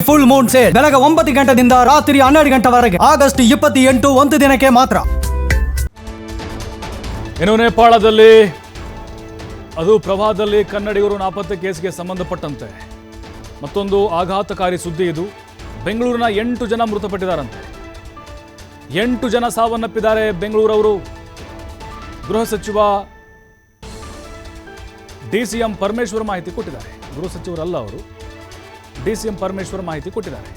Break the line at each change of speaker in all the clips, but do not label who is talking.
Full Moon sale ಬೆಳಗ್ಗೆ 9 ಗಂಟೆಯಿಂದ ರಾತ್ರಿ 12 ಗಂಟೆವರೆಗೆ ಆಗಸ್ಟ್ 28 ಒಂದು ದಿನಕ್ಕೆ ಮಾತ್ರ.
ಇನ್ನು ನೇಪಾಳದಲ್ಲಿ ಅದು ಪ್ರವಾಹದಲ್ಲಿ ಕನ್ನಡಿಗರು ನಾಪತ್ತೆ ಕೇಸ್ಗೆ ಸಂಬಂಧಪಟ್ಟಂತೆ ಮತ್ತೊಂದು ಆಘಾತಕಾರಿ ಸುದ್ದಿ ಇದು. ಬೆಂಗಳೂರಿನ 8 ಜನ ಮೃತಪಟ್ಟಿದ್ದಾರಂತೆ. 8 ಜನ ಸಾವನ್ನಪ್ಪಿದ್ದಾರೆ ಬೆಂಗಳೂರವರು. ಗೃಹ ಸಚಿವ ಡಿಸಿಎಂ ಪರಮೇಶ್ವರ್ ಮಾಹಿತಿ ಕೊಟ್ಟಿದ್ದಾರೆ. ಗೃಹ ಸಚಿವರಲ್ಲ ಅವರು, ಡಿಸಿಎಂ ಪರಮೇಶ್ವರ್ ಮಾಹಿತಿ ಕೊಟ್ಟಿದ್ದಾರೆ.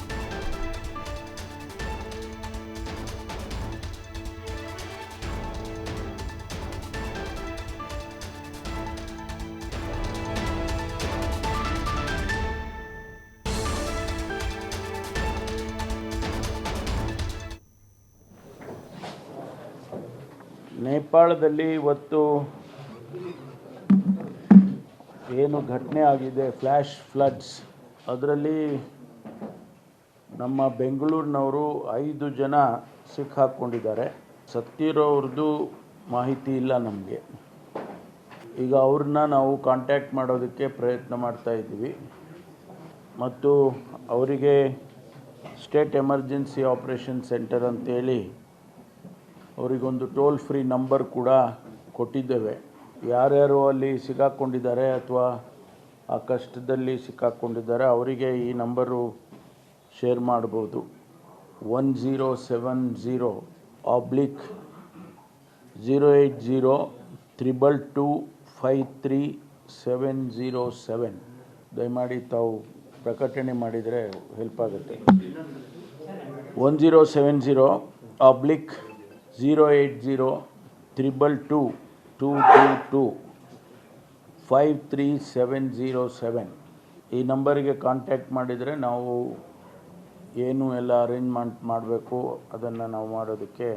ನೇಪಾಳದಲ್ಲಿ ಇವತ್ತು ಏನು ಘಟನೆ ಆಗಿದೆ, ಫ್ಲ್ಯಾಶ್ ಫ್ಲಡ್ಸ್, ಅದರಲ್ಲಿ ನಮ್ಮ ಬೆಂಗಳೂರಿನವರು 5 ಜನ ಸಿಕ್ಕಾಕ್ಕೊಂಡಿದ್ದಾರೆ. ಸತ್ತಿರೋರ್ದು ಮಾಹಿತಿ ಇಲ್ಲ ನಮಗೆ. ಈಗ ಅವ್ರನ್ನ ನಾವು ಕಾಂಟ್ಯಾಕ್ಟ್ ಮಾಡೋದಕ್ಕೆ ಪ್ರಯತ್ನ ಮಾಡ್ತಾ ಇದ್ದೀವಿ ಮತ್ತು ಅವರಿಗೆ ಸ್ಟೇಟ್ ಎಮರ್ಜೆನ್ಸಿ ಆಪರೇಷನ್ ಸೆಂಟರ್ ಅಂತೇಳಿ ಅವರಿಗೊಂದು ಟೋಲ್ ಫ್ರೀ ನಂಬರ್ ಕೂಡ ಕೊಟ್ಟಿದ್ದೇವೆ. ಯಾರ್ಯಾರು ಅಲ್ಲಿ ಸಿಕ್ಕಾಕ್ಕೊಂಡಿದ್ದಾರೆ ಅಥವಾ ಆ ಕಷ್ಟದಲ್ಲಿ ಸಿಕ್ಕಾಕ್ಕೊಂಡಿದ್ದಾರೆ ಅವರಿಗೆ ಈ ನಂಬರು ಶೇರ್ ಮಾಡ್ಬೋದು. 1070-080-222-53707. ದಯಮಾಡಿ ತಾವು ಪ್ರಕಟಣೆ ಮಾಡಿದರೆ ಹೆಲ್ಪ್ ಆಗುತ್ತೆ. 1070-080-222-53707. ಈ ನಂಬರಿಗೆ ಕಾಂಟ್ಯಾಕ್ಟ್ ಮಾಡಿದರೆ ನಾವು ಏನು ಎಲ್ಲ ಅರೇಂಜ್ಮೆಂಟ್ ಮಾಡಬೇಕು ಅದನ್ನು ನಾವು ಮಾಡೋದಕ್ಕೆ